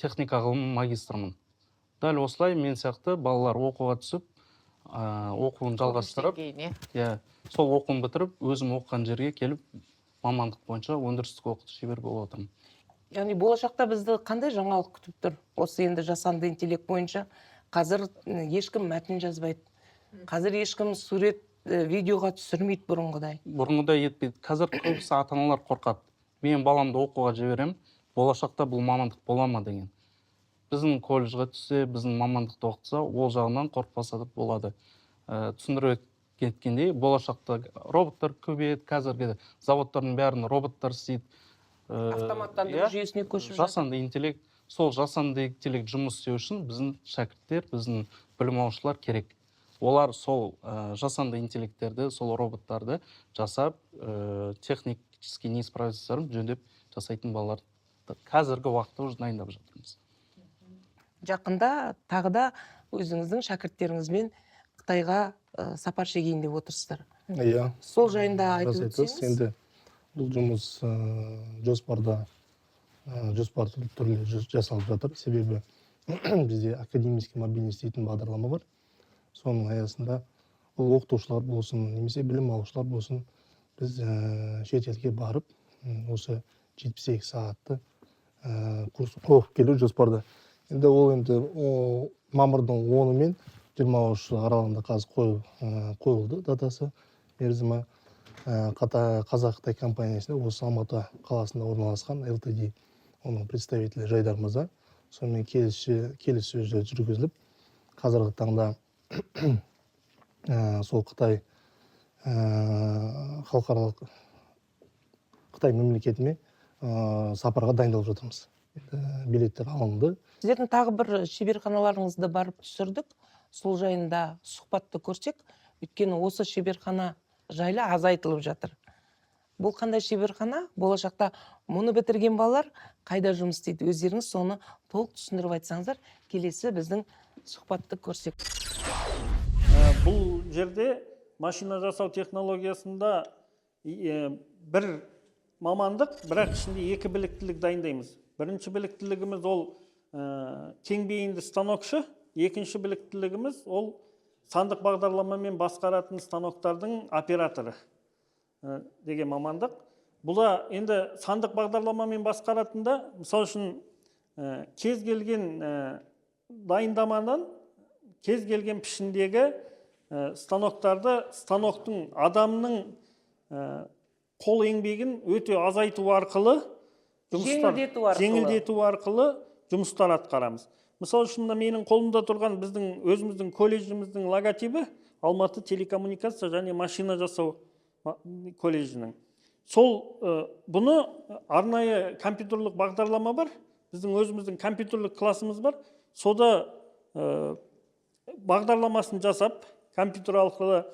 техника ғылым магистрымын. Дәл осылай мен сияқты балалар оқуға түсіп, оқуын жалғастырып, сол оқуын бітіріп, өзім оқыған жерге келіп, мамандық бойынша өндірістік оқыту шебер болып отырмын. Яғни болашақта бізді қандай жаңалық күтіп тұр? Осы енді жасанды интеллект бойынша қазір ешкім мәтін жазбайды. Қазір ешкім сурет, видеоға түсірмейді бұрынғыдай. Бұрынғыдай етпейді. Қазір көбісі ата-аналар қорқады. Мен баламды оқуға жіберем, болашақта бұл мамандық бола ма деген. Біздің колледжға түссе, біздің мамандықты оқытса, ол жағынан қорықпаса да болады. Түсіндіріп кеткендей, болашақта роботтар көбейеді, қазіргі заводтардың бәрін роботтар істейді. Автоматтандыру жүйесіне көшіп жатыр. Жасанды интеллект, сол жасанды интеллект жұмыс істеу үшін біздің шәкірттер, біздің білім алушылар керек. Олар сол жасанды интеллекттерді, сол роботтарды жасап, технический неисправностьтарын жөндеп жасайтын балалар қазіргі уақытта уже дайындап жатырмыз. Жақында тағы да өзіңіздің шәкірттеріңізбен Қытайға сапар шегейін деп отырсыздар. Иә. Сол жайында айтып өтсеңіз. Енді бұл жұмыс жоспар түрінде жасалып жатыр. Себебі бізде академический мобильность дейтін бағдарлама бар. Соның аясында бұл оқытушылар болсын, немесе білім алушылар болсын, біз шетелге барып, осы 72 сағатты курс оқып келу жоспарда. Енді ол мамырдың 10-ы мен 23 аралығында қазір қойылды датасы, мерзімі. Қазақ-Қытай компаниясында осы Алматы қаласында орналасқан ЛТД, оның представителі Жайдар мырза, сонымен келіссөздер жүргізіліп, қазіргі таңда сол Қытай халықаралық Қытай мемлекетіне сапарға дайындалып жатырмыз. Билеттер алынды. Сіздердің тағы бір шеберханаларыңызды барып түсірдік. Сол жайында сұхбатты көрсек, өйткені осы шеберхана жайлы аз айтылып жатыр. Бұл қандай шеберхана? Болашақта мұны бітірген балалар қайда жұмыс істейді? Өздеріңіз соны толық түсіндіріп айтсаңыздар, келесі біздің сұхбатты көрсек. Бұл жерде машина жасау технологиясында бір мамандық, бірақ ішінде 2 біліктілік дайындаймыз. Бірінші біліктілігіміз ол кеңбейінді станокшы, екінші біліктілігіміз ол сандық бағдарламамен басқаратын станоктардың операторы деген мамандық. Бұла енді сандық бағдарламамен басқаратында, мысалы үшін кез келген дайындамадан кез келген пішіндегі станоктың адамның қол еңбегін өте азайту арқылы жеңілдету арқылы жұмыстар атқарамыз. Мысалы үшін менің қолымда тұрған біздің өзіміздің колледжіміздің логотипі Алматы телекоммуникация және машина жасау колледжінің. Сол бұны арнайы компьютерлік бағдарлама бар, біздің өзіміздің компьютерлік классымыз бар. Сода бағдарламасын жасап, компьютер арқылы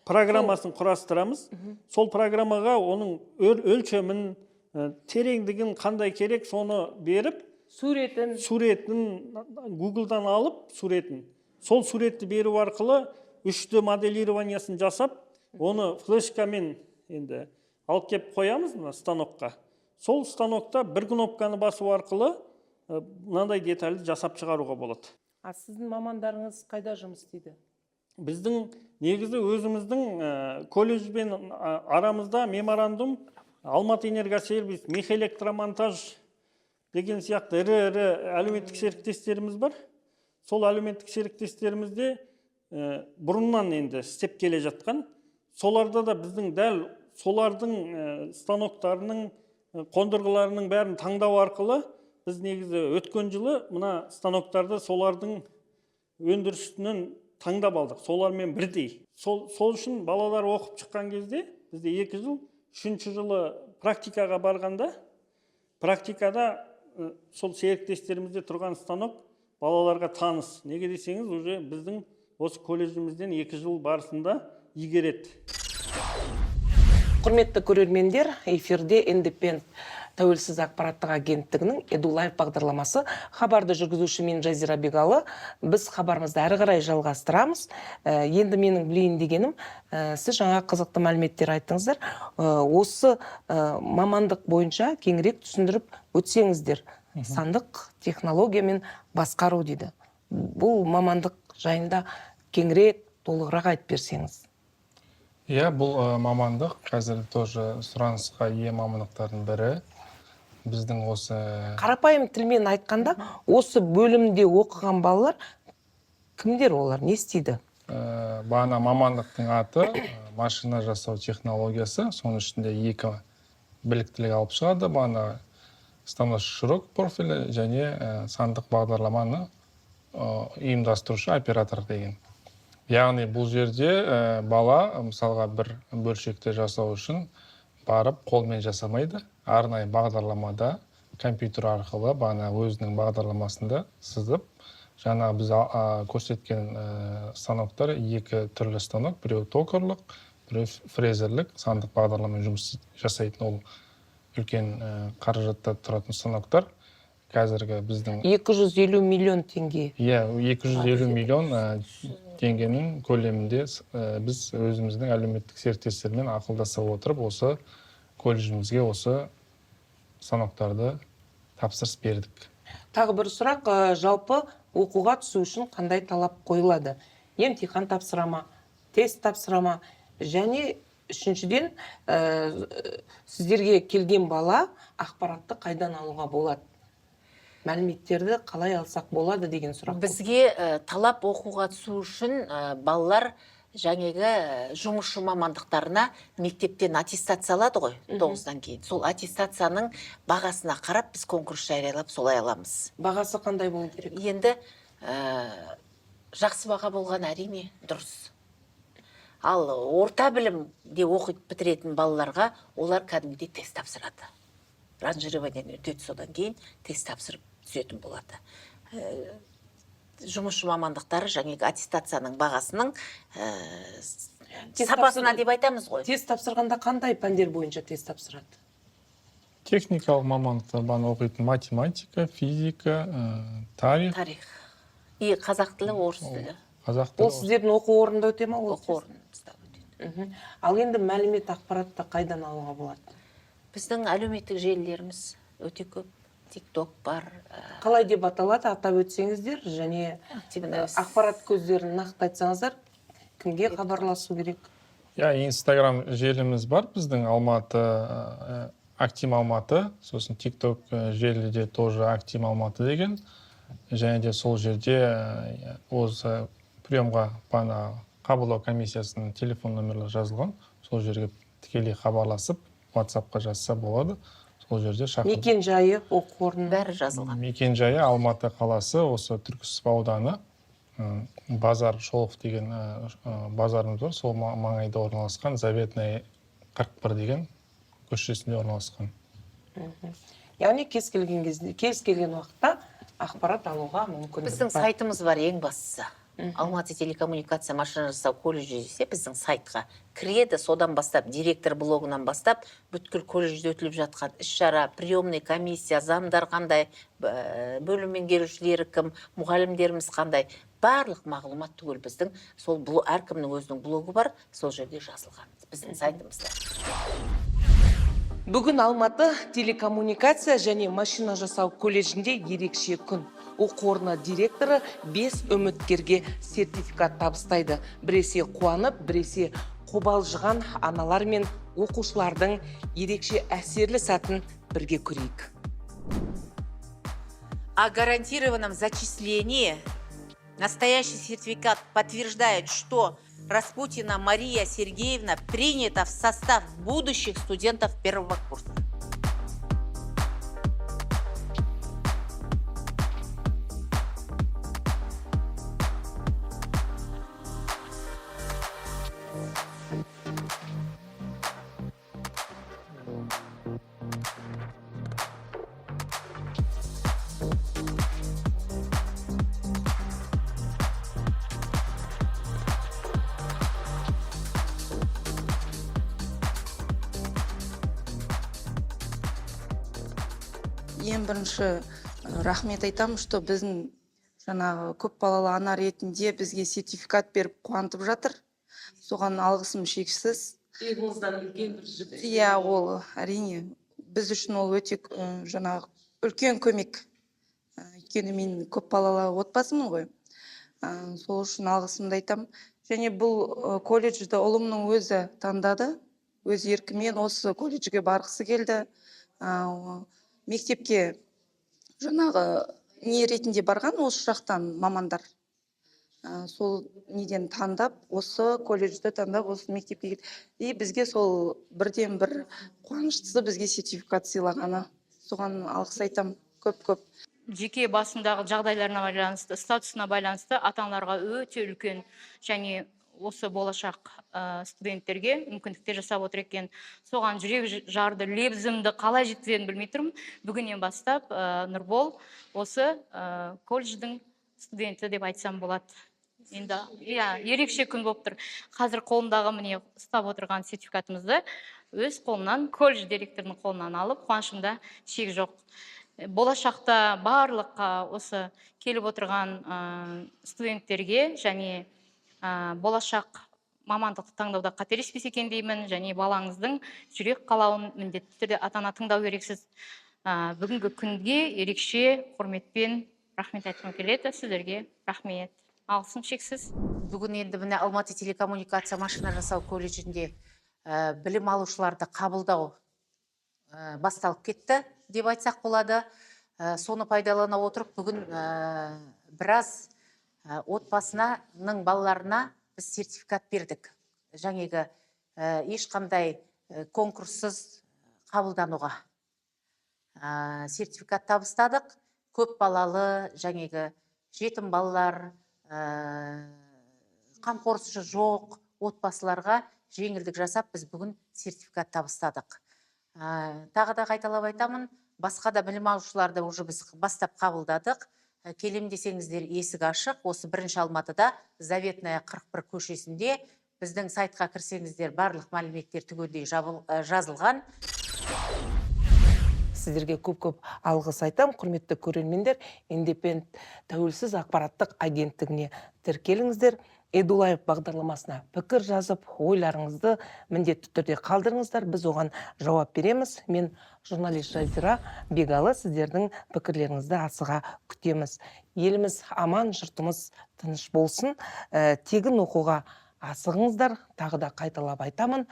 программасын құрастырамыз. Сол программаға оның өлшемін, тереңдігін қандай керек соны беріп, суретін Google-дан алып суретін. Сол суретті беру арқылы 3D моделированиясын жасап, оны флешкамен енді алып кеп қоямыз станокқа. Сол станокта бір кнопканы басу арқылы мынандай детальді жасап шығаруға болады. А сіздің мамандарыңыз қайда жұмыс істейді? Біздің негізі өзіміздің колледжбен арамызда меморандум Алматы энергосервис, мехэлектромонтаж деген сияқты ірі әлеуметтік серіктестеріміз бар. Сол әлеуметтік серіктестерімізде бұрыннан енді істеп келе жатқан. Соларда да біздің дәл солардың станоктарының қондырғыларының бәрін таңдау арқылы біз негізі өткен жылы мына станоктарды солардың өндірісінен таңдап алдық. Солармен бірдей. Сол үшін балалар оқып шыққан кезде бізде 2 жыл, 3-ші жылы практикаға барғанда, практикада сол серіктестерімізде тұрған станок балаларға таныс. Неге десеңіз, уже біздің осы колледжімізден 2 жыл барысында игереді. Құрметті көрермендер, эфирде Independent тәуелсіз ақпараттық агенттігінің EduLife бағдарламасы. Хабарды жүргізуші мен Жазира Бегалы. Біз хабарымызды әрі қарай жалғастырамыз. Енді менің білейін дегенім, сіз жаңа қызықты мәліметтер айттыңыздар. Осы мамандық бойынша кеңірек түсіндіріп өтсеңіздер. Сандық технология мен басқару дейді. Бұл мамандық жайында кеңірек толығырақ айтып берсеңіз. Иә, бұл мамандық қазір тоже сұранысқа ие мамандықтардың бірі. Біздің осы... Қарапайым тілмен айтқанда, осы бөлімде оқыған балалар кімдер олар, не істейді? Бағана мамандықтың аты машина жасау технологиясы. Соның ішінде 2 біліктілік алып шығады. Бағана станок-широк профилі және сандық бағдарламаны ұйымдастырушы оператор деген. Яғни бұл жерде бала мысалға бір бөлшекті жасау үшін барып қолмен жасамайды. Арнайы бағдарламада компьютер арқылы бағана өзінің бағдарламасында сызып, жаңа біз көрсеткен станоктар 2 түрлі станок, біреу токарлық, біреу фрезерлік сандық бағдарламамен жұмыс жасайтын, ол үлкен қаражатта тұратын станоктар. Қазіргі біздің 250 миллион теңге. Иә, 250 миллион теңгенің көлемінде біз өзіміздің әлеуметтік серіктестермен ақылдаса отырып, осы колледжімізге осы станоктарды тапсырыс бердік. Тағы бір сұрақ, жалпы оқуға түсу үшін қандай талап қойылады? Емтихан тапсырама, тест тапсырама, және үшіншіден сіздерге келген бала ақпаратты қайдан алуға болады? Мәліметтерді қалай алсақ болады деген сұрақ. Бізге талап оқуға түсу үшін балалар жаңағы жұмысшы мамандықтарына мектептен аттестация алады ғой, 9-дан кейін. Сол аттестацияның бағасына қарап біз конкурс жариялап солай аламыз. Бағасы қандай болу керек? Енді жақсы баға болған әрине дұрыс. Ал орта білімде оқып бітіретін балаларға олар кәдімгідей тест тапсырады. Ранжированияны өтеді, содан кейін тест тапсырып түсетін болады. Жұмысшы мамандықтары жаңағы аттестацияның бағасының сапасына деп айтамыз ғой. Тест тапсырғанда қандай пәндер бойынша тест тапсырады? Техникалық мамандықтар баны оқитын математика, физика, тарих. Тарих. И қазақ тілі, орыс тілі. Ол сіздердің оқу орнында өте ма? Оқу орнымызда өтеді. Ал енді мәлімет ақпаратты қайдан алуға болады? Біздің әлеуметтік желілеріміз өте көп. TikTok бар. Қалай деп аталады, атап өтсеңіздер, және ақпарат көздерін нақты айтсаңыздар, кімге хабарласу керек? Инстаграм желіміз бар біздің Алматы Актим Алматы, сосын TikTok желіде тоже Актим Алматы деген. Және де сол жерде осы приемға қабылдау комиссиясының телефон номерлері жазылған. Сол жерге тікелей хабарласып, WhatsApp-қа жазса болады. Сол жерде шақырып. Мекен жайы, оқу орны. Бәрі жазылған. Мекен жайы Алматы қаласы, осы Түрксіб ауданы, Базар Шолов деген базарымыз бар. Сол маңайда орналасқан, Заветная 41 деген көшесінде орналасқан. Яғни кез келген уақытта ақпарат алуға мүмкіндік Біздің бар. сайтымыз бар ең бастысы. Алматы телекоммуникация машина жасау колледжі десе біздің сайтқа кіреді, содан бастап директор блогынан бастап бүткіл колледжде өтіліп жатқан іс-шара, приемный комиссия, замдар қандай, бөлім меңгерушілері кім, мұғалімдеріміз қандай, барлық мағлұмат түгел біздің сол әркімнің өзінің блогы бар, сол жерде жазылған біздің сайтымызда. Бүгін Алматы телекоммуникация және машина жасау колледжінде ерекше күн. Оқу орны директоры 5 үміткерге сертификат табыстайды. Біресе қуанып, біресе қобалжыған аналар мен оқушылардың ерекше әсерлі сәтін бірге көрейік. О гарантированном зачислении настоящий сертификат подтверждает, что Распутина Мария Сергеевна принята в состав будущих студентов первого курса. Ең бірінші рахмет айтамын, что біздің жаңағы көп балалы ана ретінде бізге сертификат беріп қуантып жатыр. Соған алғысым шексіз. Иығыңыздан үлкен бір жүк. Иә, ол әрине біз үшін ол өте жаңағы үлкен көмек. Өйткені мен көп балалы отбасымын ғой. Сол үшін алғысымды айтамын. Және бұл колледжді ұлымның өзі таңдады. Өз еркімен осы колледжге барғысы келді. Мектепке жаңағы не ретінде барған осы жақтан мамандар. Сол неден таңдап, осы колледжді таңдап, осы мектепке келді. И бізге сол бірден бір қуаныштысы бізге сертификат сыйлағаны. Соған алғыс айтамын көп-көп. Жеке басындағы жағдайларына байланысты, статусына байланысты ата-аналарға өте үлкен және осы болашақ студенттерге мүмкіндіктер жасап отыр екен. Соған жүрек жарды, лебізімді қалай жеткізетінін білмей тұрмын. Бүгіннен бастап Нұрбол осы колледждің студенті деп айтсам болады. Енді ерекше күн болып тұр. Қазір қолымдағы міне ұстап отырған сертификатымызды өз қолынан, колледж директорының қолынан алып, қуанышымда шек жоқ. Болашақта барлық осы келіп отырған студенттерге және болашақ мамандықты таңдауда қателеспес екен деймін, және балаңыздың жүрек қалауын міндетті түрде ата-ана тыңдау керексіз. Бүгінгі күнге ерекше құрметпен рахмет айтқым келеді. Сіздерге рахмет. Алғысым шексіз. Бүгін енді міне Алматы телекоммуникация машина жасау колледжінде білім алушыларды қабылдау басталып кетті деп айтсақ болады. Соны пайдалана отырып, бүгін біраз отбасының балаларына біз сертификат бердік. Жаңегі ешқандай конкурссыз қабылдануға. Сертификат табыстадық. Көп балалы, жаңегі жетім балалар, қамқоршысы жоқ отбасыларға жеңілдік жасап, біз бүгін сертификат табыстадық. Тағы да қайталап айтамын, басқа да білім алушыларды уже біз бастап қабылдадық. Келем десеңіздер есік ашық. Осы бірінші Алматыда Заветная 41 көшесінде біздің сайтқа кірсеңіздер барлық мәліметтер түгелдей жазылған. Сіздерге көп-көп алғыс айтам, құрметті көрермендер. Индепендент тәуелсіз ақпараттық агенттігіне тіркеліңіздер. Эдулаев бағдарламасына пікір жазып, ойларыңызды міндетті түрде қалдырыңыздар. Біз оған жауап береміз. Мен журналист Жазира Бегалы, сіздердің пікірлеріңізді асыға күтеміз. Еліміз аман, жұртымыз тыныш болсын. Тегін оқуға асығыңыздар. Тағы да қайталап айтамын.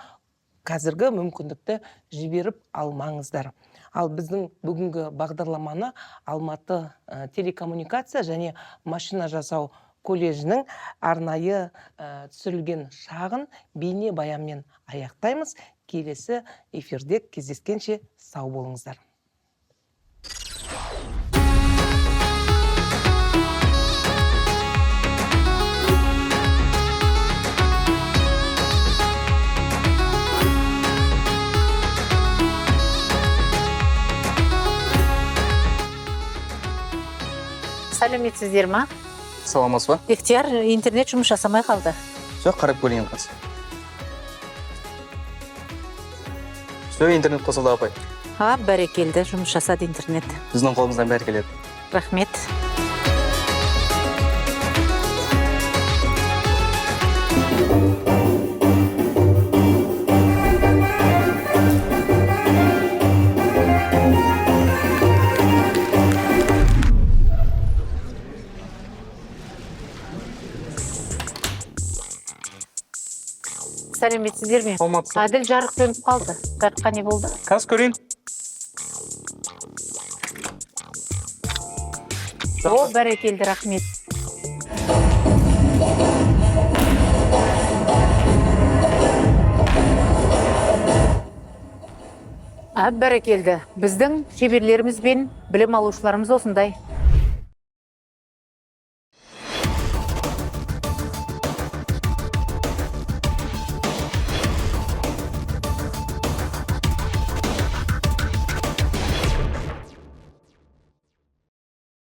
қазіргі мүмкіндікті жіберіп алмаңыздар. Ал біздің бүгінгі бағдарламаны Алматы телекоммуникация және машина жасау колледжінің арнайы түсірілген шағын бейне баянмен аяқтаймыз. Келесі эфирде кездескенше сау болыңыздар. Сәлеметсіздер ма? Саламатсыз ба? Бектияр, интернет жұмыс жасамай қалды. Жоқ, қарап көрейін қазір. Все, интернет қосылды апай. Бәрекелді, жұмыс жасады интернет. Біздің қолымыздан бәрі келеді. Рахмет. Сәлеметсіздер ме? Саламатсыз. Әділ жарық сөніп қалды. Жарыққа не болды? Қазір көрейін. Бәрекелді, рахмет. Бәрекелді. Біздің шеберлеріміз бен білім алушыларымыз осындай.